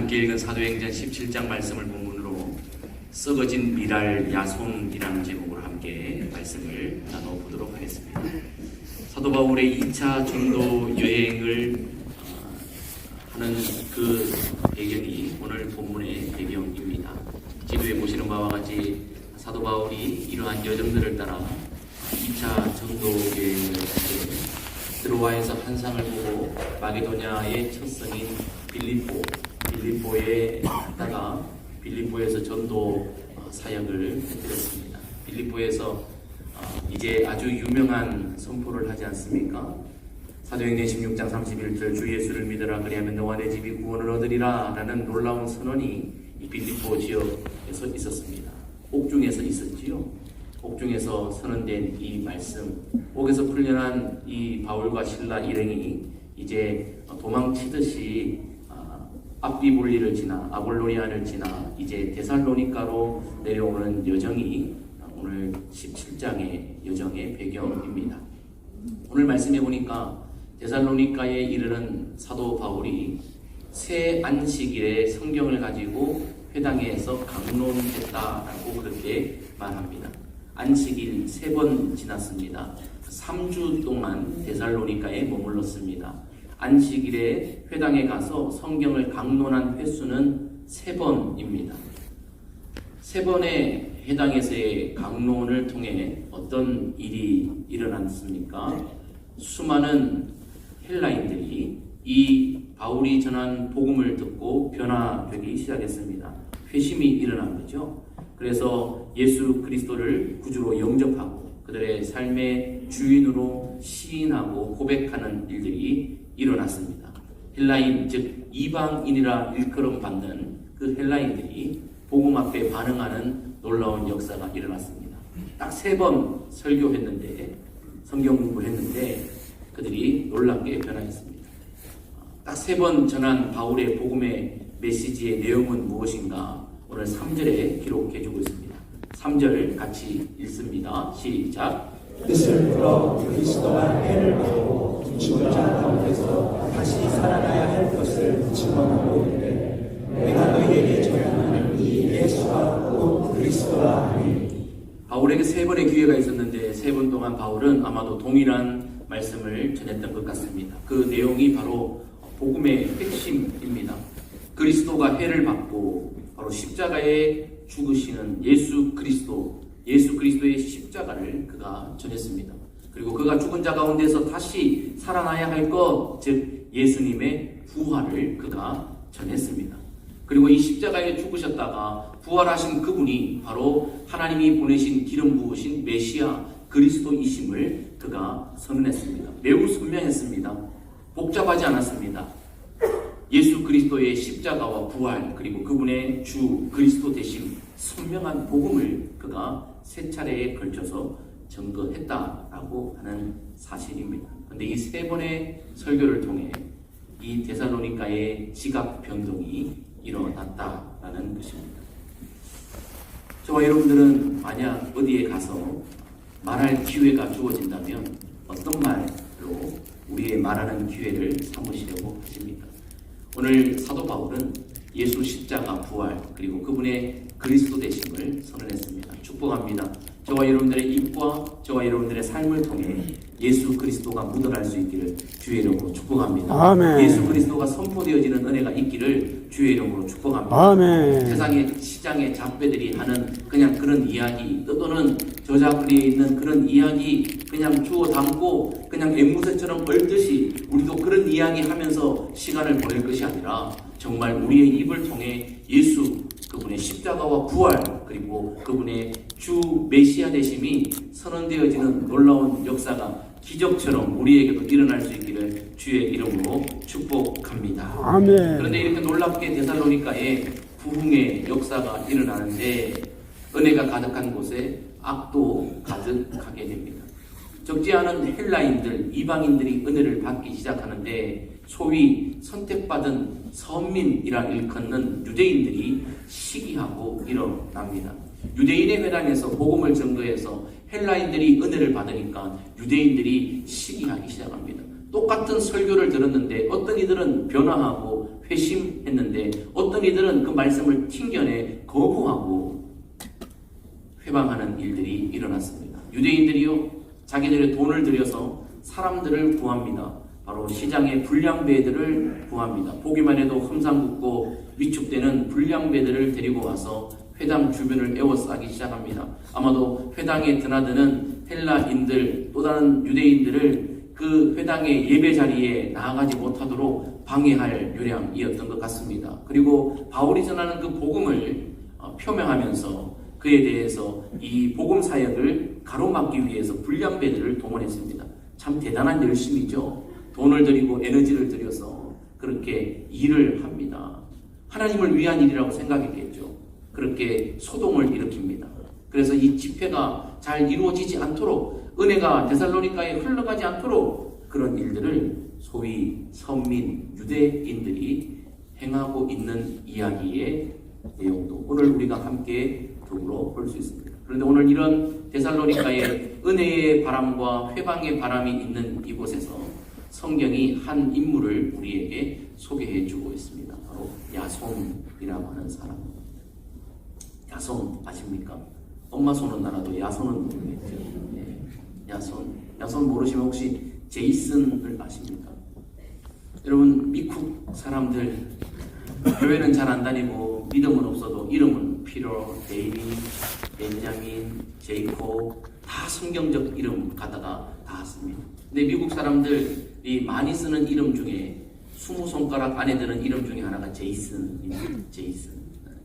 함께 읽은 사도행전 17장 말씀을 본문으로 썩어진 미랄 야손이라는 제목으로 함께 말씀을 나눠보도록 하겠습니다. 사도 바울의 2차 전도 여행을 하는 그 배경이 오늘 본문의 배경입니다. 지도에 보시는 바와 같이 사도 바울이 이러한 여정들을 따라 2차 전도 여행을 하게 드로아에서 환상을 보고 마게도냐의 첫 성인 빌립보에 갔다가 빌립보에서 전도 사역을 해드렸습니다. 빌립보에서 이제 아주 유명한 선포를 하지 않습니까? 사도행전 16장 31절 주 예수를 믿으라 그리하면 너와 내 집이 구원을 얻으리라 라는 놀라운 선언이 이 빌립보 지역에서 있었습니다. 옥중에서 있었지요. 옥중에서 선언된 이 말씀, 옥에서 풀려난 이 바울과 실라 일행이 이제 도망치듯이 앞비볼리를 지나 아볼로니아를 지나 이제 데살로니가로 내려오는 여정이 오늘 17장의 여정의 배경입니다. 오늘 말씀해 보니까 데살로니가에 이르는 사도 바울이 새 안식일에 성경을 가지고 회당에서 강론했다라고 그렇게 말합니다. 안식일 3번 지났습니다. 3주 동안 데살로니가에 머물렀습니다. 안식일에 회당에 가서 성경을 강론한 횟수는 3번입니다. 3번의 회당에서의 강론을 통해 어떤 일이 일어났습니까? 수많은 헬라인들이 이 바울이 전한 복음을 듣고 변화되기 시작했습니다. 회심이 일어난 거죠. 그래서 예수 그리스도를 구주로 영접하고 그들의 삶의 주인으로 시인하고 고백하는 일들이 일어났습니다. 헬라인, 즉 이방인이라 일컬음 받는 그 헬라인들이 복음 앞에 반응하는 놀라운 역사가 일어났습니다. 딱 3번 설교했는데, 성경 공부했는데 그들이 놀랍게 변화했습니다. 딱 3번 전한 바울의 복음의 메시지의 내용은 무엇인가? 오늘 3절에 기록해주고 있습니다. 3절 같이 읽습니다. 시작. 뜻을 풀어 그리스도가 해를 받고 죽은 자 가운데서 다시 살아나야 할 것을 증언하고 있는데 내가 너희에게 전하는 이 예수가 곧 그리스도라 하니. 바울에게 3번의 기회가 있었는데 3번 동안 바울은 아마도 동일한 말씀을 전했던 것 같습니다. 그 내용이 바로 복음의 핵심입니다. 그리스도가 해를 받고 바로 십자가에 죽으시는 예수 그리스도의 십자가를 그가 전했습니다. 그리고 그가 죽은 자 가운데서 다시 살아나야 할 것, 즉 예수님의 부활을 그가 전했습니다. 그리고 이 십자가에 죽으셨다가 부활하신 그분이 바로 하나님이 보내신 기름 부으신 메시아 그리스도이심을 그가 선언했습니다. 매우 선명했습니다. 복잡하지 않았습니다. 예수 그리스도의 십자가와 부활 그리고 그분의 주 그리스도 되신 선명한 복음을 그가 3차례에 걸쳐서 증거했다라고 하는 사실입니다. 그런데 이 3번의 설교를 통해 이 데살로니가의 지각 변동이 일어났다라는 것입니다. 저와 여러분들은 만약 어디에 가서 말할 기회가 주어진다면 어떤 말로 우리의 말하는 기회를 삼으시려고 하십니까? 오늘 사도 바울은 예수 십자가 부활 그리고 그분의 그리스도 되심을 선언했습니다. 축복합니다. 저와 여러분들의 입과 저와 여러분들의 삶을 통해 예수 그리스도가 묻어날 수 있기를 주의 이름으로 축복합니다. 아멘. 예수 그리스도가 선포되어지는 은혜가 있기를 주의 이름으로 축복합니다. 아멘. 세상의 시장의 잡배들이 하는 그냥 그런 이야기 또는 저작거리에 있는 그런 이야기 그냥 주워 담고 그냥 앵무새처럼 얼듯이 우리도 그런 이야기 하면서 시간을 보낼 것이 아니라 정말 우리의 입을 통해 예수 그분의 십자가와 부활 그리고 그분의 주 메시아 되심이 선언되어지는 놀라운 역사가 기적처럼 우리에게도 일어날 수 있기를 주의 이름으로 축복합니다. 아멘. 그런데 이렇게 놀랍게 데살로니가에 부흥의 역사가 일어나는데 은혜가 가득한 곳에 악도 가득하게 됩니다. 적지 않은 헬라인들, 이방인들이 은혜를 받기 시작하는데 소위 선택받은 선민이라 일컫는 유대인들이 시기하고 일어납니다. 유대인의 회당에서 복음을 전거해서 헬라인들이 은혜를 받으니까 유대인들이 시기하기 시작합니다. 똑같은 설교를 들었는데 어떤 이들은 변화하고 회심했는데 어떤 이들은 그 말씀을 튕겨내 거부하고 회방하는 일들이 일어났습니다. 유대인들이요, 자기들의 돈을 들여서 사람들을 구합니다. 바로 시장의 불량배들을 구합니다. 보기만 해도 험상궂고 위축되는 불량배들을 데리고 와서 회당 주변을 에워싸기 시작합니다. 아마도 회당에 드나드는 헬라인들 또 다른 유대인들을 그 회당의 예배 자리에 나아가지 못하도록 방해할 요량이었던 것 같습니다. 그리고 바울이 전하는 그 복음을 표명하면서 그에 대해서 이 복음 사역을 가로막기 위해서 불량배들을 동원했습니다. 참 대단한 열심이죠. 돈을 들이고 에너지를 들여서 그렇게 일을 합니다. 하나님을 위한 일이라고 생각했겠죠. 그렇게 소동을 일으킵니다. 그래서 이 집회가 잘 이루어지지 않도록, 은혜가 데살로니가에 흘러가지 않도록 그런 일들을 소위 선민 유대인들이 행하고 있는 이야기의 내용도 오늘 우리가 함께 더불어 볼 수 있습니다. 그런데 오늘 이런 데살로니가의 은혜의 바람과 회방의 바람이 있는 이곳에서 성경이 한 인물을 우리에게 소개해 주고 있습니다. 바로 야손이라고 하는 사람. 야손 아십니까? 엄마 손은 알아도 야손은 모르겠죠. 네. 야손 모르시면 혹시 제이슨을 아십니까? 여러분, 미국 사람들 교회는 잘 안 다니고 믿음은 없어도 이름은 피터, 데이비, 벤자민, 제이콥 다 성경적 이름 갖다가 다 씁니다. 근데 미국 사람들이 많이 쓰는 이름 중에 20손가락 안에 드는 이름 중에 하나가 제이슨입니다.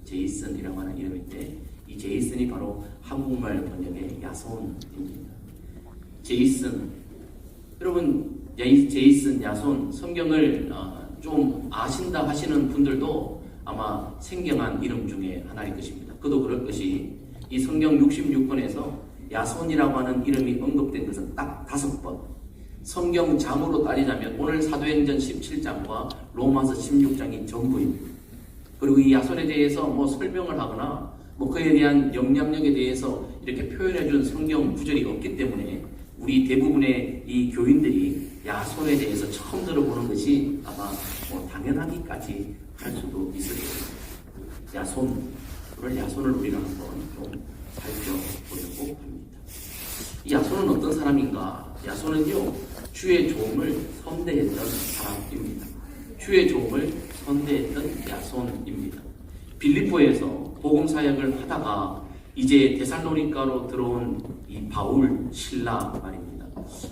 제이슨이라고 하는 이름인데 이 제이슨이 바로 한국말 번역의 야손입니다. 제이슨, 여러분 제이슨, 야손 성경을 좀 아신다 하시는 분들도 아마 생경한 이름 중에 하나일 것입니다. 그도 그럴 것이 이 성경 66권에서 야손이라고 하는 이름이 언급된 것은 딱 5번. 성경 장으로 따지자면 오늘 사도행전 17장과 로마서 16장이 전부입니다. 그리고 이 야손에 대해서 뭐 설명을 하거나 뭐 그에 대한 영향력에 대해서 이렇게 표현해 준 성경 구절이 없기 때문에 우리 대부분의 이 교인들이 야손에 대해서 처음 들어보는 것이 아마 뭐 당연하기까지 할 수도 있을 것입니다. 오늘 야손을 우리가 한번 좀 살펴보려고 합니다. 이 야손은 어떤 사람인가? 야손은요, 주의 종을 선대했던 사람입니다. 주의 종을 선대했던 야손입니다. 빌립보에서 복음 사역을 하다가 이제 데살로니가로 들어온 이 바울, 실라 말입니다.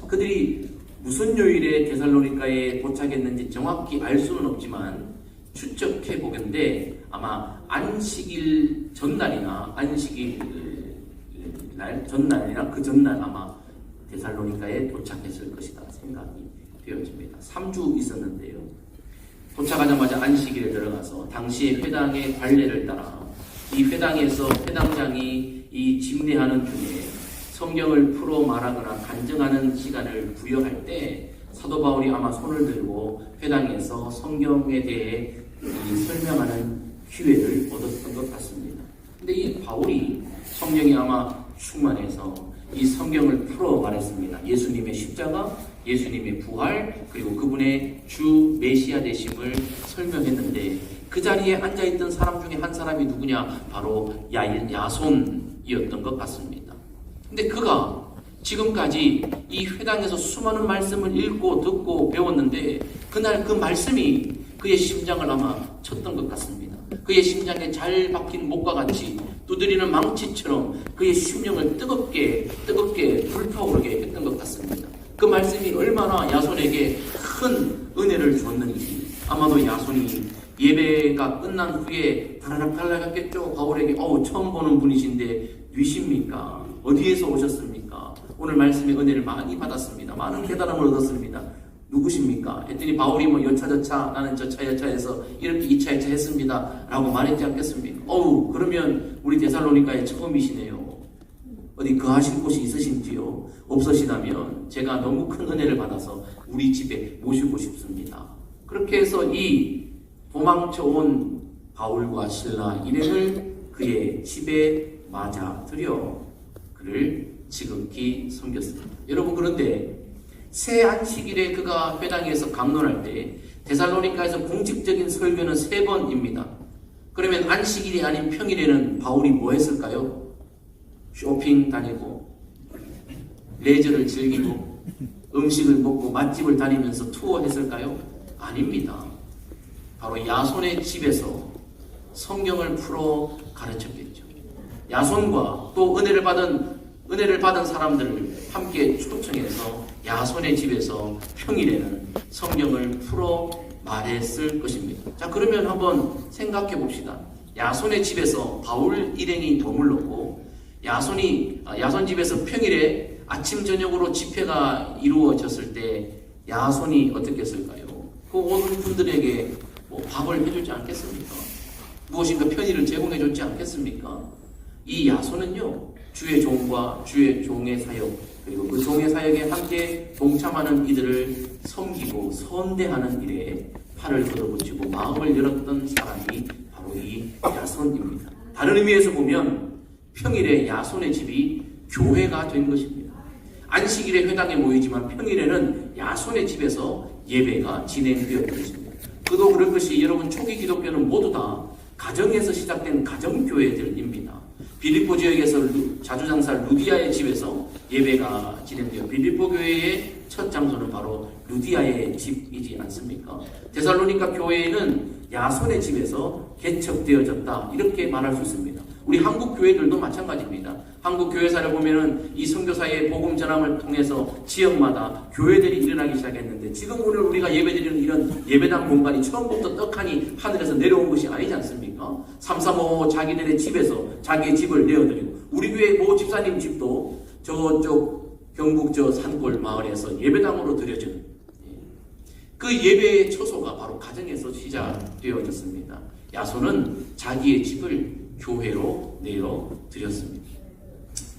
그들이 무슨 요일에 데살로니가에 도착했는지 정확히 알 수는 없지만 추측해 보건대 아마 안식일 전날이나 안식일 날 전날이나 그 전날 아마 데살로니가에 도착했을 것이다 생각이 되어집니다. 3주 있었는데요. 도착하자마자 안식일에 들어가서 당시의 회당의 관례를 따라 이 회당에서 회당장이 이 집례하는 중에 성경을 풀어 말하거나 간증하는 시간을 부여할 때 사도 바울이 아마 손을 들고 회당에서 성경에 대해 설명하는 기회를 얻었던 것 같습니다. 근데 이 바울이 성경이 아마 충만해서 이 성경을 풀어 말했습니다. 예수님의 십자가, 예수님의 부활, 그리고 그분의 주 메시아 되심을 설명했는데 그 자리에 앉아있던 사람 중에 한 사람이 누구냐? 바로 야손이었던 것 같습니다. 근데 그가 지금까지 이 회당에서 수많은 말씀을 읽고 듣고 배웠는데 그날 그 말씀이 그의 심장을 아마 쳤던 것 같습니다. 그의 심장에 잘 박힌 목과 같이 두드리는 망치처럼 그의 심령을 뜨겁게 불타오르게 했던 것 같습니다. 그 말씀이 얼마나 야손에게 큰 은혜를 줬는지 아마도 야손이 예배가 끝난 후에 다라락 달라갔겠죠. 바울에게 처음 보는 분이신데 뉘십니까? 어디에서 오셨습니까? 오늘 말씀의 은혜를 많이 받았습니다. 많은 깨달음을 얻었습니다. 누구십니까? 했더니 바울이 여차저차 나는 저차여차해서 이렇게 이차여차 했습니다 라고 말했지 않겠습니까? 그러면 우리 데살로니가에 처음이시네요. 어디 거하실 곳이 있으신지요? 없으시다면 제가 너무 큰 은혜를 받아서 우리 집에 모시고 싶습니다. 그렇게 해서 이 도망쳐온 바울과 실라 일행을 그의 집에 맞아들여 그를 지극히 섬겼습니다. 여러분, 그런데 새 안식일에 그가 회당에서 강론할 때 데살로니가에서 공식적인 설교는 3번입니다. 그러면 안식일이 아닌 평일에는 바울이 뭐 했을까요? 쇼핑 다니고 레저를 즐기고 음식을 먹고 맛집을 다니면서 투어했을까요? 아닙니다. 바로 야손의 집에서 성경을 풀어 가르쳤겠죠. 야손과 또 은혜를 받은 사람들을 함께 초청해서 야손의 집에서 평일에는 성경을 풀어 말했을 것입니다. 자, 그러면 한번 생각해 봅시다. 야손의 집에서 바울 일행이 머물렀고 야손 집에서 평일에 아침 저녁으로 집회가 이루어졌을 때 야손이 어떻게 했을까요? 그 오는 분들에게 밥을 해주지 않겠습니까? 무엇인가 편의를 제공해 줬지 않겠습니까? 이 야손은요, 주의 종과 주의 종의 사역, 그리고 그 종의 사역에 함께 동참하는 이들을 섬기고 선대하는 일에 팔을 걷어붙이고 마음을 열었던 사람이 바로 이 야손입니다. 다른 의미에서 보면 평일에 야손의 집이 교회가 된 것입니다. 안식일에 회당에 모이지만 평일에는 야손의 집에서 예배가 진행되었던 것입니다. 그도 그럴 것이 여러분 초기 기독교는 모두 다 가정에서 시작된 가정교회들입니다. 빌립보 지역에서 자주장사 루디아의 집에서 예배가 진행되어 빌립보 교회의 첫 장소는 바로 루디아의 집이지 않습니까? 데살로니가 교회는 야손의 집에서 개척되어졌다 이렇게 말할 수 있습니다. 우리 한국 교회들도 마찬가지입니다. 한국 교회사를 보면은 이 선교사의 복음 전함을 통해서 지역마다 교회들이 일어나기 시작했는데 지금 오늘 우리가 예배드리는 이런 예배당 공간이 처음부터 떡하니 하늘에서 내려온 것이 아니지 않습니까? 335 자기들의 집에서 자기의 집을 내어드리고 우리 교회 모 집사님 집도 저쪽 경북 저 산골 마을에서 예배당으로 드려지는 그 예배의 처소가 바로 가정에서 시작되어졌습니다. 야손은 자기의 집을 교회로 내어드렸습니다.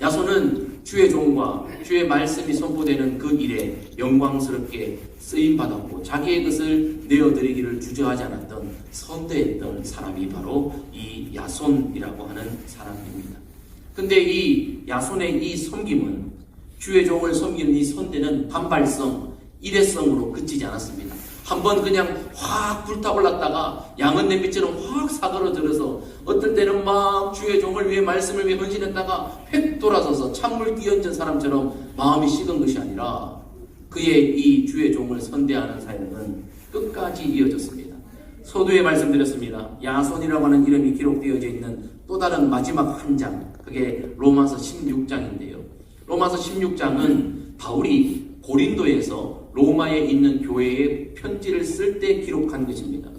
야손은 주의 종과 주의 말씀이 선포되는 그 일에 영광스럽게 쓰임받았고 자기의 것을 내어드리기를 주저하지 않았던 선대했던 사람이 바로 이 야손이라고 하는 사람입니다. 근데 이 야손의 이 섬김은 주의 종을 섬기는 이 선대는 반발성, 일회성으로 그치지 않았습니다. 한번 그냥 확 불타올랐다가 양은 냄비처럼 확 사그러들어서 어떨 때는 막 주의 종을 위해 말씀을 위해 헌신했다가 획 돌아서서 찬물 끼얹은 사람처럼 마음이 식은 것이 아니라 그의 이 주의 종을 선대하는 사역은 끝까지 이어졌습니다. 서두에 말씀드렸습니다. 야손이라고 하는 이름이 기록되어져 있는 또 다른 마지막 한 장, 그게 로마서 16장인데요. 로마서 16장은 바울이 고린도에서 로마에 있는 교회에 편지를 쓸 때 기록한 것입니다.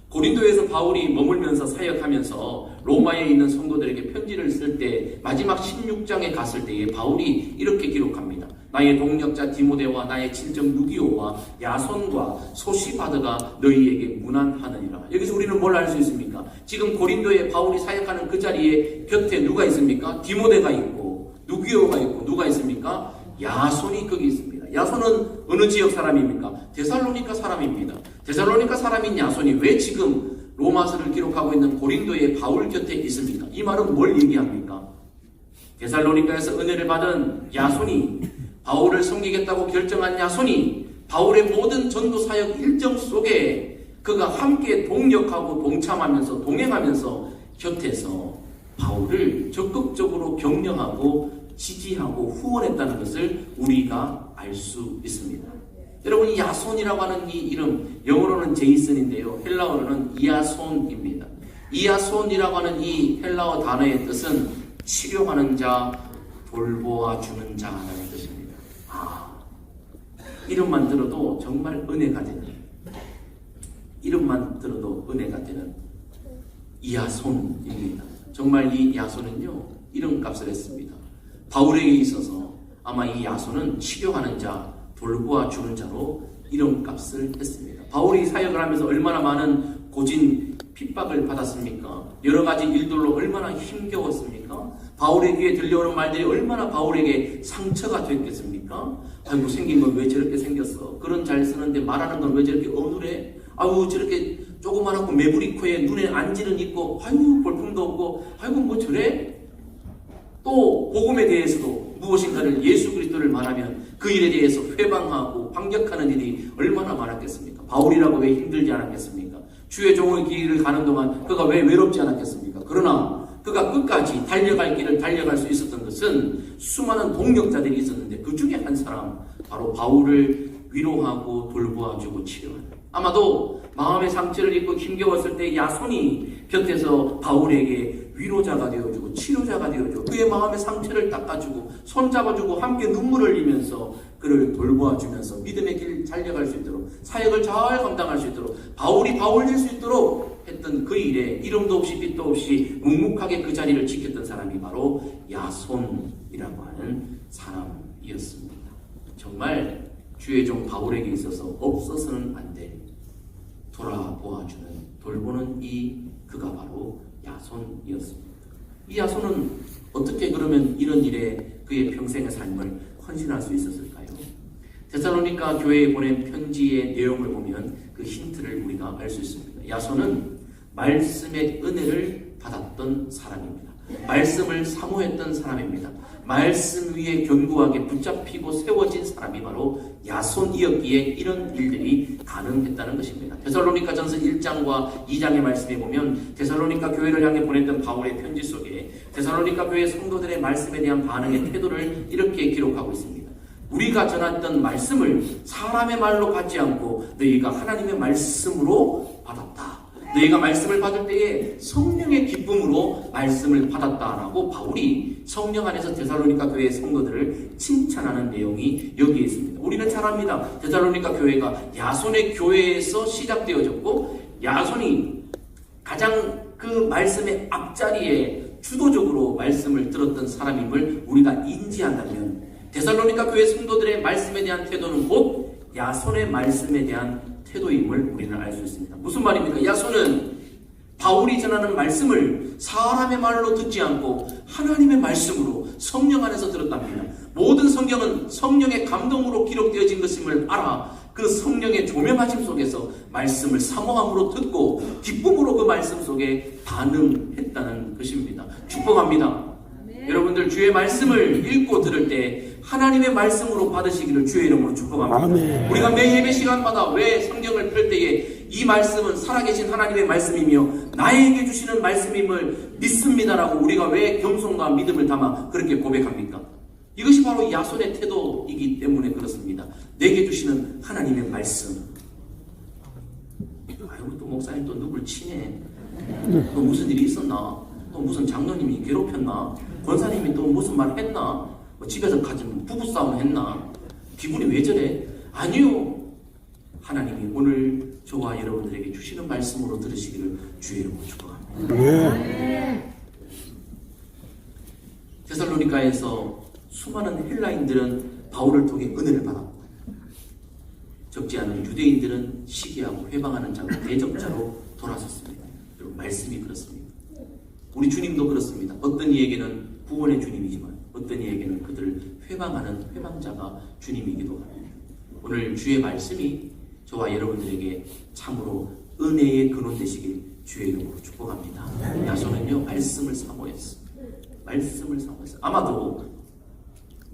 고린도에서 바울이 머물면서 사역하면서 로마에 있는 성도들에게 편지를 쓸 때 마지막 16장에 갔을 때에 바울이 이렇게 기록합니다. 나의 동력자 디모데와 나의 친정 누기오와 야손과 소시바드가 너희에게 문안하느니라. 여기서 우리는 뭘 알 수 있습니까? 지금 고린도에 바울이 사역하는 그 자리에 곁에 누가 있습니까? 디모데가 있고 누기오가 있고 누가 있습니까? 야손이 거기 있습니다. 야손은 어느 지역 사람입니까? 데살로니가 사람입니다. 데살로니가 사람인 야손이 왜 지금 로마서를 기록하고 있는 고린도의 바울 곁에 있습니까? 이 말은 뭘 얘기합니까? 데살로니가에서 은혜를 받은 야손이 바울을 섬기겠다고 결정한 야손이 바울의 모든 전도 사역 일정 속에 그가 함께 동력하고 동참하면서 동행하면서 곁에서 바울을 적극적으로 격려하고 지지하고 후원했다는 것을 우리가 알 수 있습니다. 여러분, 이 야손이라고 하는 이 이름, 영어로는 제이슨인데요, 헬라어로는 이아손입니다. 이아손이라고 하는 이 헬라어 단어의 뜻은 치료하는 자, 돌보아주는 자라는 뜻입니다. 이름만 들어도 정말 은혜가 되는, 이름만 들어도 은혜가 되는 이아손입니다. 정말 이 야손은요, 이름값을 했습니다. 바울에게 있어서 아마 이 야손은 치료하는 자, 돌보아주는 자로 이름값을 했습니다. 바울이 사역을 하면서 얼마나 많은 고진 핍박을 받았습니까? 여러 가지 일들로 얼마나 힘겨웠습니까? 바울의 귀에 들려오는 말들이 얼마나 바울에게 상처가 됐겠습니까? 아이고, 생긴 건 왜 저렇게 생겼어? 그런 잘 쓰는데 말하는 건 왜 저렇게 어눌해? 아이고, 저렇게 조그만하고 매부리 코에 눈에 안지는 있고, 아이고, 볼품도 없고, 아이고, 뭐 저래? 또 복음에 대해서도 무엇인가를 예수 그리스도를 말하면 그 일에 대해서 회방하고 반격하는 일이 얼마나 많았겠습니까? 바울이라고 왜 힘들지 않았겠습니까? 주의 종의 길을 가는 동안 그가 왜 외롭지 않았겠습니까? 그러나 그가 끝까지 달려갈 길을 달려갈 수 있었던 것은 수많은 동력자들이 있었는데 그 중에 한 사람, 바로 바울을 위로하고 돌보아주고 치료하는, 아마도 마음의 상처를 입고 힘겨웠을 때 야손이 곁에서 바울에게 위로자가 되어주고 치료자가 되어주고 그의 마음의 상처를 닦아주고 손잡아주고 함께 눈물을 흘리면서 그를 돌보아주면서 믿음의 길 달려갈 수 있도록, 사역을 잘 감당할 수 있도록, 바울이 바울 될 수 있도록 했던 그 일에 이름도 없이 빛도 없이 묵묵하게 그 자리를 지켰던 사람이 바로 야손이라고 하는 사람이었습니다. 정말 주의 종 바울에게 있어서 없어서는 안 될 돌아보아주는, 돌보는 그가 바로 야손이었습니다. 이 야손은 어떻게 그러면 이런 일에 그의 평생의 삶을 헌신할 수 있었을까요? 데살로니가 교회에 보낸 편지의 내용을 보면 그 힌트를 우리가 알 수 있습니다. 야손은 말씀의 은혜를 받았던 사람입니다. 말씀을 사모했던 사람입니다. 말씀 위에 견고하게 붙잡히고 세워진 사람이 바로 야손이었기에 이런 일들이 가능했다는 것입니다. 데살로니가 전서 1장과 2장의 말씀에 보면 데살로니가 교회를 향해 보냈던 바울의 편지 속에 데살로니가 교회 성도들의 말씀에 대한 반응의 태도를 이렇게 기록하고 있습니다. 우리가 전했던 말씀을 사람의 말로 받지 않고 너희가 하나님의 말씀으로 받았다. 너희가 말씀을 받을 때에 성령의 기쁨으로 말씀을 받았다라고 바울이 성령 안에서 데살로니가 교회의 성도들을 칭찬하는 내용이 여기에 있습니다. 우리는 잘 압니다. 데살로니가 교회가 야손의 교회에서 시작되어졌고 야손이 가장 그 말씀의 앞자리에 주도적으로 말씀을 들었던 사람임을 우리가 인지한다면 데살로니가 교회 성도들의 말씀에 대한 태도는 곧 야손의 말씀에 대한 태도임을 우리는 알 수 있습니다. 무슨 말입니까? 야손은 바울이 전하는 말씀을 사람의 말로 듣지 않고 하나님의 말씀으로 성령 안에서 들었답니다. 모든 성경은 성령의 감동으로 기록되어진 것임을 알아 그 성령의 조명하심 속에서 말씀을 사모함으로 듣고 기쁨으로 그 말씀 속에 반응했다는 것입니다. 축복합니다. 여러분들 주의 말씀을 읽고 들을 때 하나님의 말씀으로 받으시기를 주의 이름으로 축복합니다. 아멘. 우리가 매 예배 시간마다 왜 성경을 펼 때에 이 말씀은 살아계신 하나님의 말씀이며 나에게 주시는 말씀임을 믿습니다라고 우리가 왜 겸손과 믿음을 담아 그렇게 고백합니까? 이것이 바로 야손의 태도이기 때문에 그렇습니다. 내게 주시는 하나님의 말씀. 아이고 또 목사님 또 누굴 치네. 또 무슨 일이 있었나? 또 무슨 장로님이 괴롭혔나? 권사님이 또 무슨 말 했나? 집에서 가진 부부싸움 했나? 기분이 왜 저래? 아니요. 하나님이 오늘 저와 여러분들에게 주시는 말씀으로 들으시기를 주의 이름으로 축복합니다. 데살로니가에서 수많은 헬라인들은 바울을 통해 은혜를 받았고 적지 않은 유대인들은 시기하고 회방하는 자로 대적자로 돌아섰습니다. 여러분 말씀이 그렇습니다. 우리 주님도 그렇습니다. 어떤 이에게는 구원의 주님이지만 어떤 이에게는 그들을 회방하는 회방자가 주님이기도 합니다. 오늘 주의 말씀이 저와 여러분들에게 참으로 은혜의 근원 되시길 주의 이름으로 축복합니다. 야손은요 말씀을 사모했어. 말씀을 사모했어. 아마도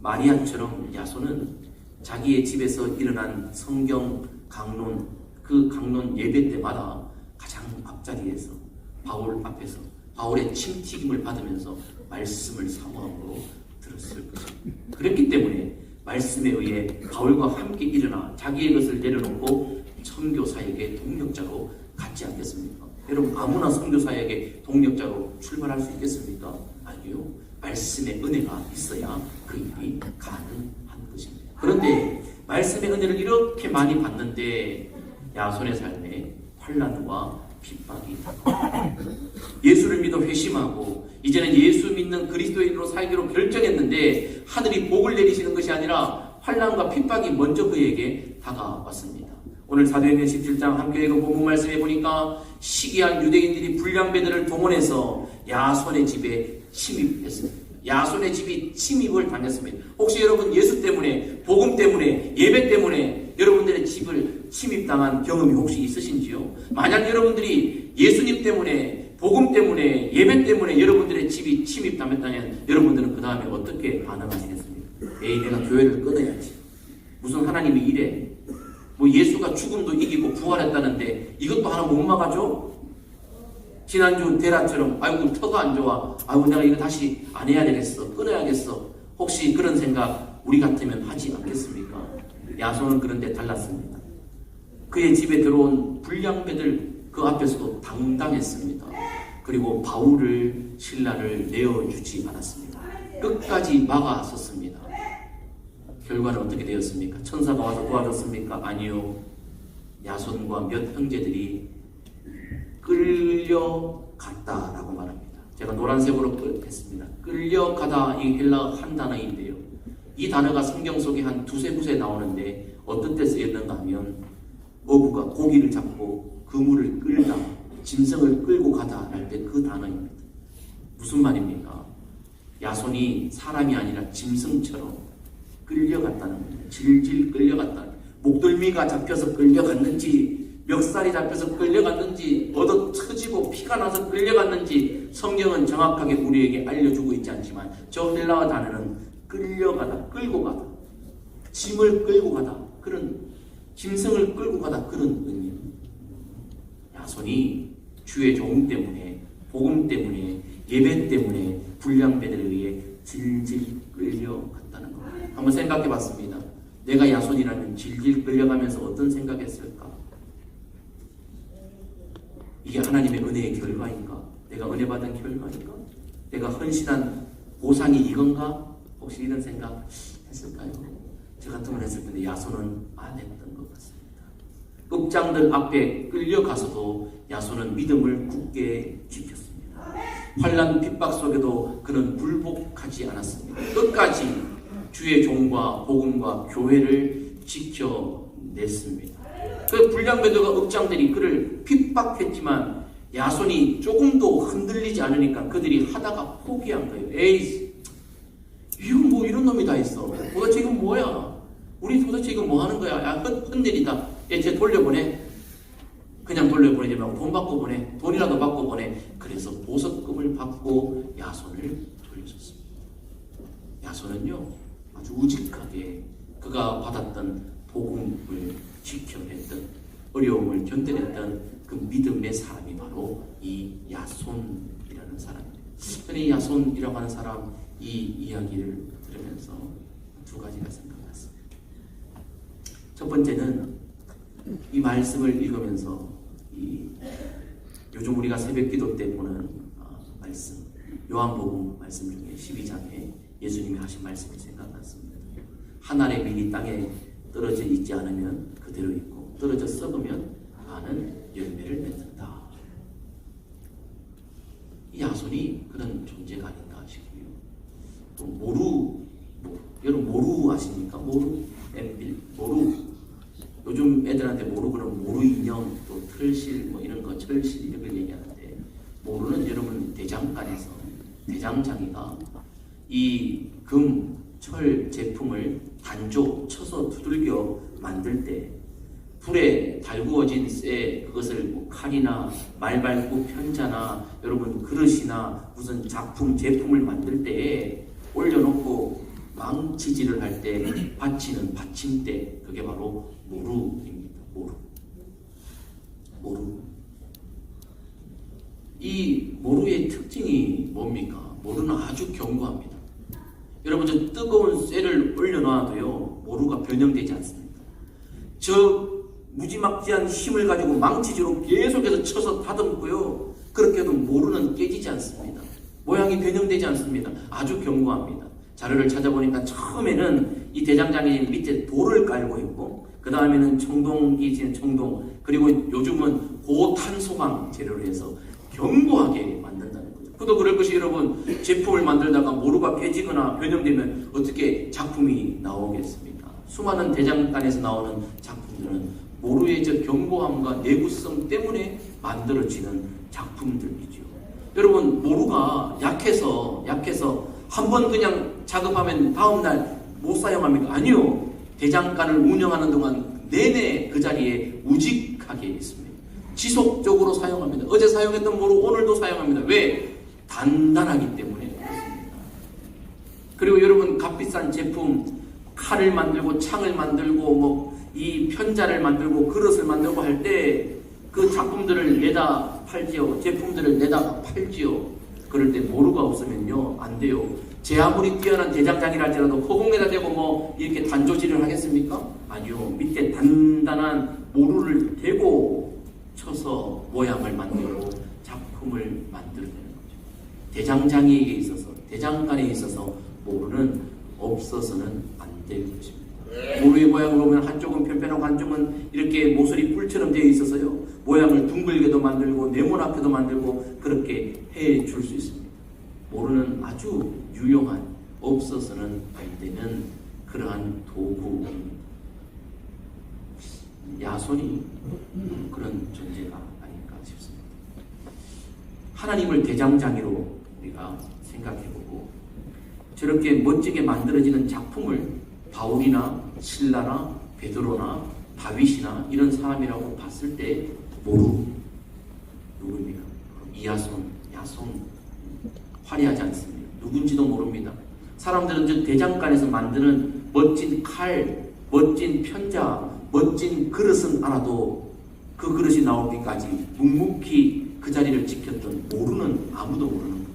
마리아처럼 야손은 자기의 집에서 일어난 성경 강론, 그 강론 예배 때마다 가장 앞자리에서 바울 앞에서 바울의 침튀김을 받으면서 말씀을 사모함으로 들었을 것입니다. 그랬기 때문에 말씀에 의해 바울과 함께 일어나 자기의 것을 내려놓고 선교사에게 동력자로 갔지 않겠습니까? 여러분 아무나 선교사에게 동력자로 출발할 수 있겠습니까? 아니요. 말씀의 은혜가 있어야 그 일이 가능한 것입니다. 그런데 말씀의 은혜를 이렇게 많이 받는데 야손의 삶에 환난과 핍박이 예수를 믿어 회심하고 이제는 예수 믿는 그리스도인으로 살기로 결정했는데 하늘이 복을 내리시는 것이 아니라 환난과 핍박이 먼저 그에게 다가왔습니다. 오늘 사도행전 17장 함께 읽은 본문 말씀에 보니까 시기한 유대인들이 불량배들을 동원해서 야손의 집에 침입했습니다. 야손의 집이 침입을 당했습니다. 혹시 여러분 예수 때문에 복음 때문에 예배 때문에 여러분들의 집을 침입당한 경험이 혹시 있으신지요? 만약 여러분들이 예수님 때문에 복음 때문에 예배 때문에 여러분들의 집이 침입당했다면 여러분들은 그 다음에 어떻게 반응하시겠습니까? 에이 내가 교회를 끊어야지. 무슨 하나님이 이래. 뭐 예수가 죽음도 이기고 부활했다는데 이것도 하나 못 막아줘? 지난주 데라처럼 아이고 터가 안 좋아, 아이고 내가 이거 다시 안 해야 되겠어, 끊어야겠어, 혹시 그런 생각 우리 같으면 하지 않겠습니까? 야손은 그런데 달랐습니다. 그의 집에 들어온 불량배들 그 앞에서도 당당했습니다. 그리고 바울을, 신라를 내어주지 않았습니다. 끝까지 막아섰습니다. 결과는 어떻게 되었습니까? 천사가 와서 도와줬습니까? 아니요. 야손과 몇 형제들이 끌려갔다라고 말합니다. 제가 노란색으로 했습니다. 끌려가다, 이 헬라 한 단어인데요. 이 단어가 성경 속에 한 두세 곳에 나오는데 어떤 때 쓰였는가 하면 어부가 고기를 잡고 그물을 끌다, 짐승을 끌고 가다 할 때 그 단어입니다. 무슨 말입니까? 야손이 사람이 아니라 짐승처럼 끌려갔다는 겁니다. 질질 끌려갔다. 목덜미가 잡혀서 끌려갔는지, 멱살이 잡혀서 끌려갔는지, 얻어 터지고 피가 나서 끌려갔는지 성경은 정확하게 우리에게 알려주고 있지 않지만 저 헬라어 단어는 끌려가다, 끌고 가다, 짐을 끌고 가다, 그런 짐승을 끌고 가다, 그런 의미입니다. 야손이 주의 종 때문에, 복음 때문에, 예배 때문에 불량배들에 의해 질질 끌려갔다는 것. 한번 생각해 봤습니다. 내가 야손이라면 질질 끌려가면서 어떤 생각했을까? 이게 하나님의 은혜의 결과인가? 내가 은혜 받은 결과인가? 내가 헌신한 보상이 이건가? 혹시 이런 생각 했을까요? 저 같으면 했을 텐데 야손은 안 했던 것 같습니다. 읍장들 앞에 끌려가서도 야손은 믿음을 굳게 지켰습니다. 환난 핍박 속에도 그는 굴복하지 않았습니다. 끝까지 주의 종과 복음과 교회를 지켜냈습니다. 그 불량배들과 읍장들이 그를 핍박했지만 야손이 조금도 흔들리지 않으니까 그들이 하다가 포기한 거예요. 에이, 이건 뭐 이런 놈이 다 있어. 도대체 이건 뭐야? 우리 도대체 이건 뭐 하는 거야? 야, 헛일이다. 얘 쟤 돌려보내. 그냥 돌려보내지 말고 돈 받고 보내. 돈이라도 받고 보내. 그래서 보석금을 받고 야손을 돌려줬습니다. 야손은요, 아주 우직하게 그가 받았던 복음을 지켜냈던, 어려움을 견뎌냈던 그 믿음의 사람이 바로 이 야손이라는 사람입니다. 근데 야손이라고 하는 사람, 이 이야기를 들으면서 두 가지가 생각났습니다. 첫 번째는 이 말씀을 읽으면서 요즘 우리가 새벽기도 때 보는 말씀, 요한복음 말씀 중에 12장에 예수님이 하신 말씀이 생각났습니다. 한 알의 밀이 땅에 떨어져 있지 않으면 그대로 있고 떨어져 썩으면 많은 열매를 맺는다. 이 야손이 그런 존재가 아닌가 싶고요. 또 모루, 여러분 모루 아십니까? 모루, 엠빌, 모루. 요즘 애들한테 모루 그러면 모루 인형, 또 틀실, 뭐 이런 거, 철실 이런 걸 얘기하는데, 모루는 여러분 대장간에서 대장장이가 이 금, 철 제품을 단조 쳐서 두들겨 만들 때 불에 달구어진 쇠, 그것을 뭐 칼이나 말발굽 편자나 여러분 그릇이나 무슨 작품 제품을 만들 때에 올려놓고 망치질을 할 때 받치는 받침대, 그게 바로 모루입니다. 모루. 이 모루의 특징이 뭡니까? 모루는 아주 견고합니다. 여러분, 저 뜨거운 쇠를 올려놔도요, 모루가 변형되지 않습니다. 저 무지막지한 힘을 가지고 망치질로 계속해서 쳐서 다듬고요, 그렇게 해도 모루는 깨지지 않습니다. 모양이 변형되지 않습니다. 아주 견고합니다. 자료를 찾아보니까 처음에는 이 대장장이 밑에 돌을 깔고 있고, 그 다음에는 청동기, 청동, 그리고 요즘은 고탄소강 재료로 해서 견고하게 만든다는 거죠. 그도 그럴 것이 여러분, 제품을 만들다가 모루가 깨지거나 변형되면 어떻게 작품이 나오겠습니까? 수많은 대장간에서 나오는 작품들은 모루의 저 견고함과 내구성 때문에 만들어지는 작품들이죠. 여러분, 모루가 약해서 한 번 그냥 작업하면 다음날 못 사용합니까? 아니요. 대장간을 운영하는 동안 내내 그 자리에 우직하게 있습니다. 지속적으로 사용합니다. 어제 사용했던 모루 오늘도 사용합니다. 왜? 단단하기 때문에 그렇습니다. 그리고 여러분, 값비싼 제품, 칼을 만들고 창을 만들고 뭐 이 편자를 만들고 그릇을 만들고 할 때 그 작품들을 내다 팔지요. 제품들을 내다 팔지요. 그럴 때 모루가 없으면요 안 돼요. 제 아무리 뛰어난 대장장이라 할지라도 허공에다 대고 뭐 이렇게 단조질을 하겠습니까? 아니요. 밑에 단단한 모루를 대고 쳐서 모양을 만들고 작품을 만들어내는 거죠. 대장장이에게 있어서, 대장간에 있어서 모루는 없어서는 안 될 것입니다. 모루의 모양을 보면 한쪽은 편편하고 한쪽은 이렇게 모서리 뿔처럼 되어 있어서요 모양을 둥글게도 만들고 네모나게도 만들고 그렇게 해 줄 수 있습니다. 모루는 아주 유용한, 없어서는 안 되는 그러한 도구입니다. 야손이 그런 존재가 아닐까 싶습니다. 하나님을 대장장이로 우리가 생각해보고 저렇게 멋지게 만들어지는 작품을 바울이나 실라나 베드로나 다윗이나 이런 사람이라고 봤을 때 모루 누구입니까? 이야손, 야손 화려하지 않습니다. 누군지도 모릅니다. 사람들은 저 대장간에서 만드는 멋진 칼, 멋진 편자, 멋진 그릇은 알아도 그 그릇이 나오기까지 묵묵히 그 자리를 지켰던 모르는 아무도 모르는 거예요.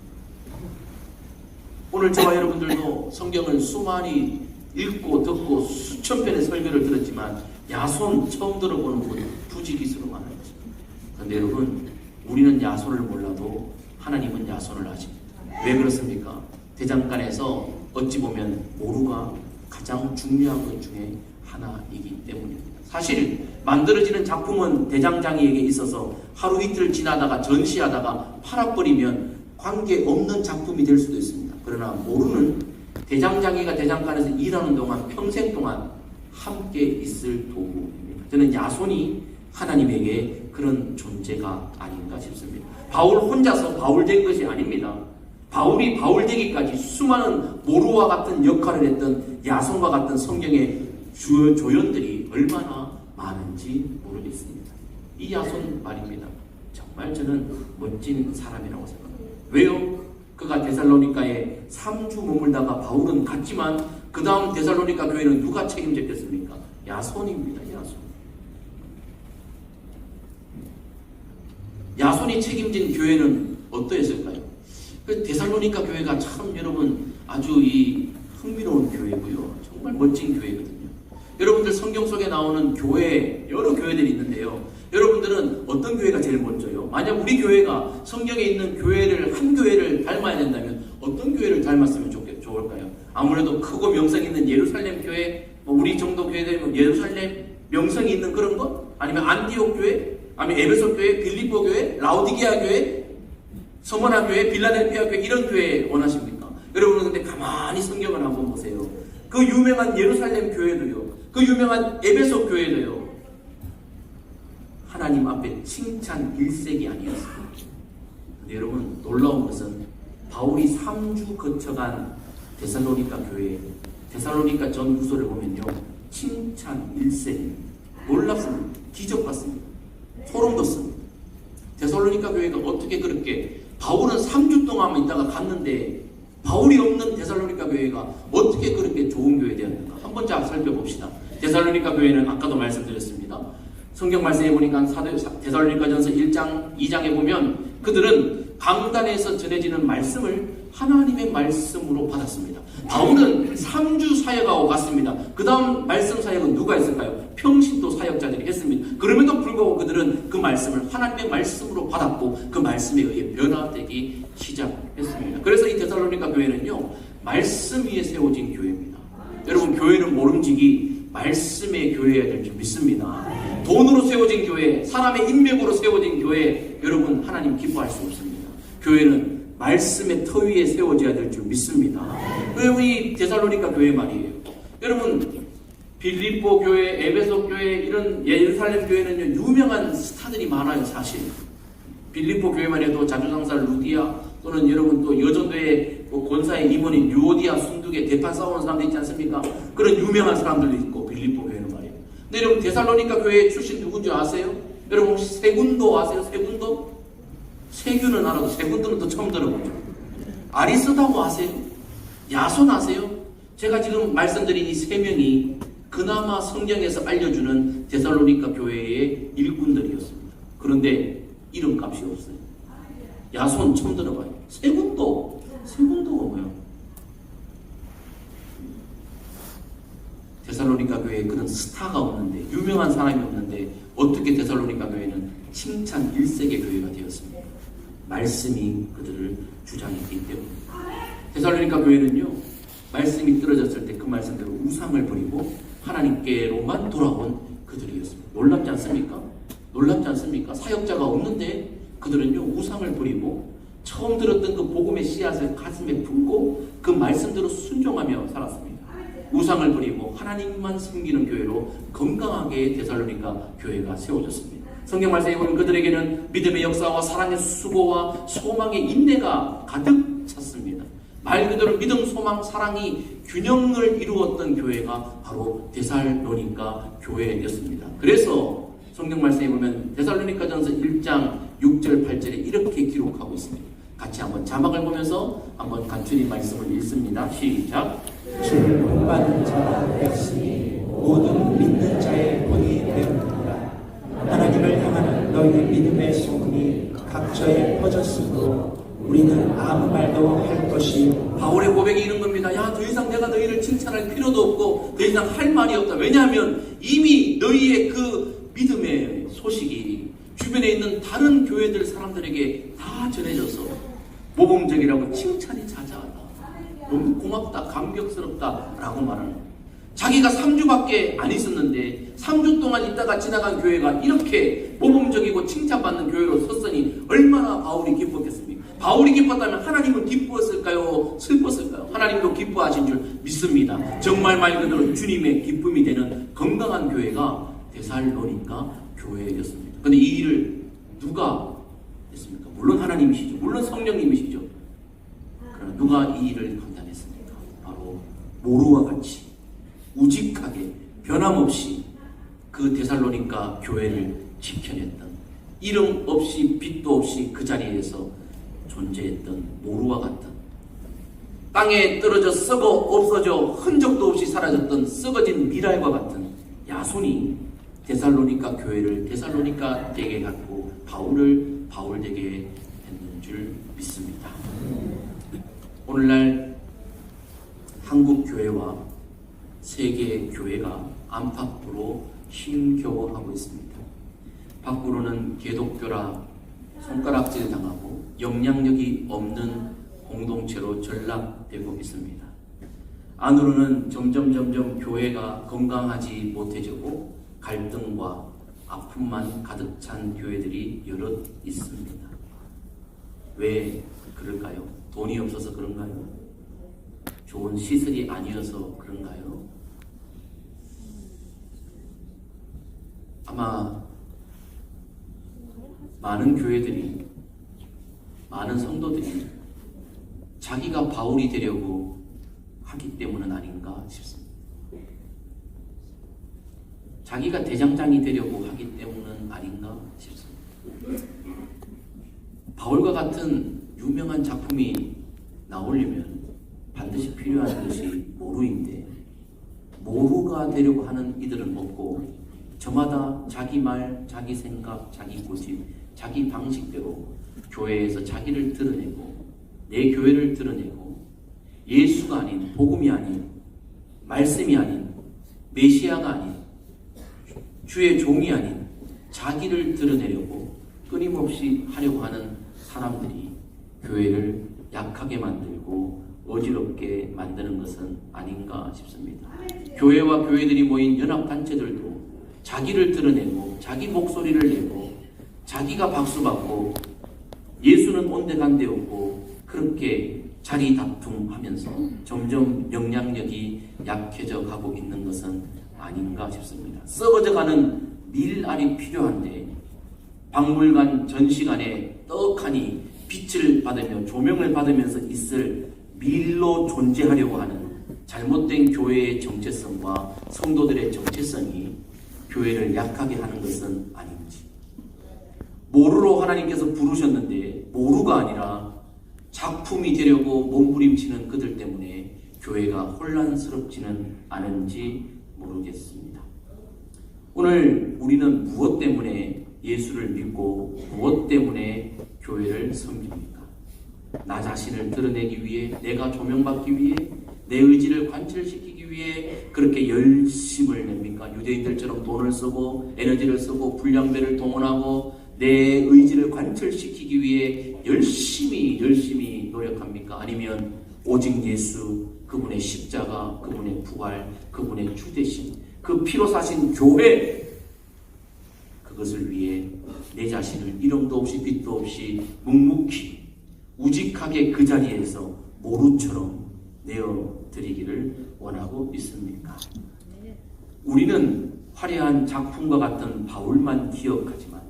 오늘 저와 여러분들도 성경을 수많이 읽고 듣고 수천 편의 설교를 들었지만 야손 처음 들어보는 분 부지기수로 많은 것입니다. 그런데 여러분 우리는 야손을 몰라도 하나님은 야손을 아십니다. 왜 그렇습니까? 대장간에서 어찌 보면 모루가 가장 중요한 것 중에 하나이기 때문입니다. 사실 만들어지는 작품은 대장장이에게 있어서 하루 이틀 지나다가 전시하다가 팔아버리면 관계없는 작품이 될 수도 있습니다. 그러나 모루는 대장장이가 대장간에서 일하는 동안 평생 동안 함께 있을 도구입니다. 저는 야손이 하나님에게 그런 존재가 아닌가 싶습니다. 바울 혼자서 바울 된 것이 아닙니다. 바울이 바울 되기까지 수많은 모루와 같은 역할을 했던 야손과 같은 성경의 조연들이 얼마나 많은지 모르겠습니다. 이 야손 말입니다. 정말 저는 멋진 사람이라고 생각합니다. 왜요? 그가 데살로니가에 3주 머물다가 바울은 갔지만 그 다음 데살로니가 교회는 누가 책임졌겠습니까? 야손입니다. 야손. 야손이 책임진 교회는 어떠했을까요? 그 데살로니가 교회가 참 여러분 아주 이 흥미로운 교회고요. 정말 멋진 교회거든요. 여러분들 성경 속에 나오는 교회, 여러 교회들이 있는데요. 여러분들은 어떤 교회가 제일 멋져요? 만약 우리 교회가 성경에 있는 교회를, 한 교회를 닮아야 된다면 어떤 교회를 닮았으면 좋을까요? 아무래도 크고 명성 있는 예루살렘 교회, 우리 정도 교회들은 예루살렘 명성이 있는 그런 것? 아니면 안디옥 교회? 아니면 에베소 교회, 빌립보 교회, 라오디게아 교회, 서머나 교회, 빌라델피아 교회 이런 교회 원하십니까? 여러분은 근데 가만히 성경을 한번 보세요. 그 유명한 예루살렘 교회도요. 그 유명한 에베소 교회도요. 하나님 앞에 칭찬 일색이 아니었습니다. 근데 여러분 놀라운 것은 바울이 3주 거쳐간 데살로니가 교회, 데살로니가 전후서를 보면요. 칭찬 일색입니다. 놀랍습니다. 기적받습니다. 소름 돋습니다. 데살로니가 교회가 어떻게 그렇게 바울은 3주 동안 있다가 갔는데 바울이 없는 데살로니가 교회가 어떻게 그렇게 좋은 교회 되었는가? 한번 자 살펴봅시다. 데살로니가 교회는 아까도 말씀드렸습니다. 성경 말씀해 보니까 데살로니가전서 1장 2장에 보면 그들은 강단에서 전해지는 말씀을 하나님의 말씀으로 받았습니다. 바울은 3주 사역하고 갔습니다. 그 다음 말씀 사역은 누가 했을까요? 평신도 사역자들이 했습니다. 그럼에도 불구하고 그들은 그 말씀을 하나님의 말씀으로 받았고 그 말씀에 의해 변화되기 시작했습니다. 그래서 이 데살로니가 교회는요 말씀 위에 세워진 교회입니다. 여러분 교회는 모름지기 말씀의 교회여야 될 줄 믿습니다. 돈으로 세워진 교회, 사람의 인맥으로 세워진 교회, 여러분 하나님 기뻐할 수 없습니다. 교회는 말씀의 터 위에 세워져야 될 줄 믿습니다. 그리고 이 데살로니가 교회 말이에요. 여러분 빌립보 교회, 에베소 교회, 이런 예루살렘 교회는요 유명한 스타들이 많아요. 사실 빌립보 교회만 해도 자주상사 루디아 또는 여러분 또 여전도의 권사의 임원인 유오디아 순두계 대판 싸우는 사람들 있지 않습니까? 그런 유명한 사람들도 있고 빌립보 교회는 말이에요. 근데 여러분 데살로니가 교회 출신 누군지 아세요? 여러분 혹시 세군도 아세요? 세군도? 세균은 알아도 세군도는 또 처음 들어보죠. 아리스다고 아세요? 야손 아세요? 제가 지금 말씀드린 이 세 명이 그 그나마 성경에서 알려주는 데살로니가 교회의 일꾼들이었습니다. 그런데 이름값이 없어요. 야손 처음 들어봐요. 세군도가 뭐예요? 데살로니가 교회에 그런 스타가 없는데, 유명한 사람이 없는데 어떻게 데살로니가 교회는 칭찬 1세계 교회가 되었습니까? 말씀이 그들을 주장했기 때문에. 데살로니가 교회는요, 말씀이 떨어졌을 때 그 말씀대로 우상을 버리고 하나님께로만 돌아온 그들이었습니다. 놀랍지 않습니까? 놀랍지 않습니까? 사역자가 없는데 그들은요, 우상을 버리고 처음 들었던 그 복음의 씨앗을 가슴에 품고 그 말씀대로 순종하며 살았습니다. 우상을 버리고 하나님만 섬기는 교회로 건강하게 데살로니가 교회가 세워졌습니다. 성경 말씀에 보면 그들에게는 믿음의 역사와 사랑의 수고와 소망의 인내가 가득 찼습니다. 말 그대로 믿음, 소망, 사랑이 균형을 이루었던 교회가 바로 데살로니가 교회였습니다. 그래서 성경 말씀에 보면 데살로니가전서 1장 6절 8절에 이렇게 기록하고 있습니다. 같이 한번 자막을 보면서 한번 간추린 말씀을 읽습니다. 시작. 주를 본받은 자가 되었으니 모든 믿는 자의 본이 되었느니라. 하나님을 향하는 너희 믿음의 소문이 각처에 퍼졌으므로 우리는 아무 말도 할 것이. 바울의 고백이 이런 겁니다. 야, 더 이상 내가 너희를 칭찬할 필요도 없고 더 이상 할 말이 없다. 왜냐하면 이미 너희의 그 믿음의 소식이 주변에 있는 다른 교회들 사람들에게 다 전해져서 모범적이라고 칭찬이 자자하다. 너무 고맙다, 감격스럽다 라고 말하는 거예요. 자기가 3주밖에 안 있었는데 3주 동안 있다가 지나간 교회가 이렇게 모범적이고 칭찬받는 교회로 섰으니 얼마나 바울이 기뻤겠습니까? 바울이 기뻤다면 하나님은 기뻤을까요? 슬펐을까요? 하나님도 기뻐하신 줄 믿습니다. 정말 말 그대로 주님의 기쁨이 되는 건강한 교회가 데살로니가 교회였습니다. 그런데 이 일을 누가 했습니까? 물론 하나님이시죠. 물론 성령님이시죠. 그러나 누가 이 일을 감당했습니까? 바로 모루와 같이 우직하게 변함없이 그 데살로니가 교회를 지켜냈던, 이름 없이 빛도 없이 그 자리에서 존재했던 모루와 같은, 땅에 떨어져 썩어 없어져 흔적도 없이 사라졌던 썩어진 미랄과 같은 야손이 데살로니가 교회를 데살로니가 되게 갖고 바울을 바울 되게 했는 줄 믿습니다. 오늘날 한국 교회와 세계 교회가 안팎으로 힘겨워하고 있습니다. 밖으로는 개독교라 손가락질 당하고 영향력이 없는 공동체로 전락되고 있습니다. 안으로는 점점 교회가 건강하지 못해지고 갈등과 아픔만 가득 찬 교회들이 여럿 있습니다. 왜 그럴까요? 돈이 없어서 그런가요? 좋은 시설이 아니어서 그런가요? 아마 많은 교회들이, 많은 성도들이 자기가 바울이 되려고 하기 때문은 아닌가 싶습니다. 자기가 대장장이 되려고 하기 때문은 아닌가 싶습니다. 바울과 같은 유명한 작품이 나오려면 반드시 필요한 것이 모루인데, 모루가 되려고 하는 이들은 없고 저마다 자기 말, 자기 생각, 자기 고집, 자기 방식대로 교회에서 자기를 드러내고 내 교회를 드러내고 예수가 아닌, 복음이 아닌, 말씀이 아닌, 메시아가 아닌, 주의 종이 아닌 자기를 드러내려고 끊임없이 하려고 하는 사람들이 교회를 약하게 만들고 어지럽게 만드는 것은 아닌가 싶습니다. 교회와 교회들이 모인 연합단체들도 자기를 드러내고 자기 목소리를 내고 자기가 박수받고 예수는 온데간데 없고 그렇게 자리 다툼하면서 점점 영향력이 약해져 가고 있는 것은 아닌가 싶습니다. 썩어져가는 밀알이 필요한데 박물관 전시관에 떡하니 빛을 받으며 조명을 받으면서 있을 밀로 존재하려고 하는 잘못된 교회의 정체성과 성도들의 정체성이 교회를 약하게 하는 것은 아닌지, 모루로 하나님께서 부르셨는데 모루가 아니라 작품이 되려고 몸부림치는 그들 때문에 교회가 혼란스럽지는 않은지 모르겠습니다. 오늘 우리는 무엇 때문에 예수를 믿고 무엇 때문에 교회를 섬깁니까? 나 자신을 드러내기 위해, 내가 조명받기 위해, 내 의지를 관철시키기 위해 그렇게 열심을 냅니까? 유대인들처럼 돈을 쓰고 에너지를 쓰고 불량배를 동원하고 내 의지를 관철시키기 위해 열심히 노력합니까? 아니면 오직 예수, 그분의 십자가, 그분의 부활, 그분의 주대신, 그 피로 사신 교회, 그것을 위해 내 자신을 이름도 없이 빛도 없이 묵묵히 우직하게 그 자리에서 모루처럼 내어드리기를 원하고 있습니까? 우리는 화려한 작품과 같은 바울만 기억하지만,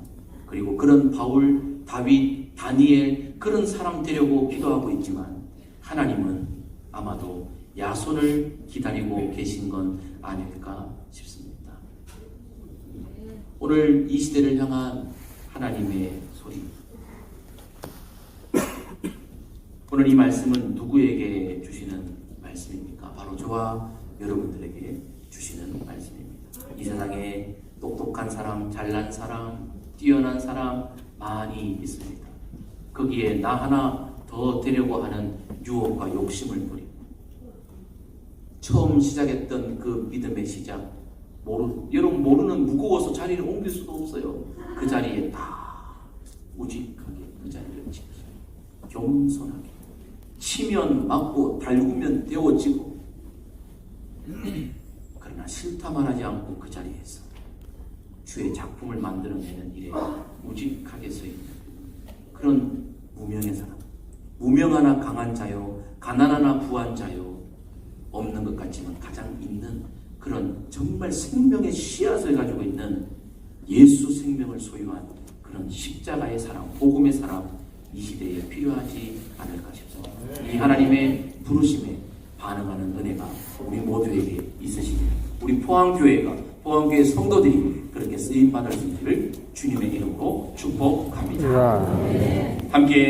그리고 그런 바울, 다윗, 다니엘 그런 사람 되려고 기도하고 있지만, 하나님은 아마도 야손을 기다리고 계신 건 아닐까 싶습니다. 오늘 이 시대를 향한 하나님의 소리. 오늘 이 말씀은 누구에게 주시는 말씀입니까? 바로 저와 여러분들에게 주시는 말씀입니다. 이 세상에 똑똑한 사람, 잘난 사람, 뛰어난 사람 많이 있습니다. 거기에 나 하나 더 되려고 하는 유혹과 욕심을 부리고, 처음 시작했던 그 믿음의 시작, 여러분 모르는, 무거워서 자리를 옮길 수도 없어요. 그 자리에 다 우직하게 그 자리를 지키고, 겸손하게 치면 맞고 달구면 데워지고, 그러나 싫다 말하지 않고 그 자리에서 주의 작품을 만들어내는 일에 우직하게 서 있는 그런 무명의 사람, 무명하나 강한 자요, 가난하나 부한 자요, 없는 것 같지만 가장 있는 그런 정말 생명의 씨앗을 가지고 있는 예수 생명을 소유한 그런 십자가의 사람, 복음의 사람, 이 시대에 필요하지 않을까 싶습니다. 이 하나님의 부르심에 반응하는 은혜가 우리 모두에게 있으시길, 우리 포항교회가, 포항교회 성도들이 그렇게 쓰임받을 수 있기를 주님의 이름으로 축복합니다. 함께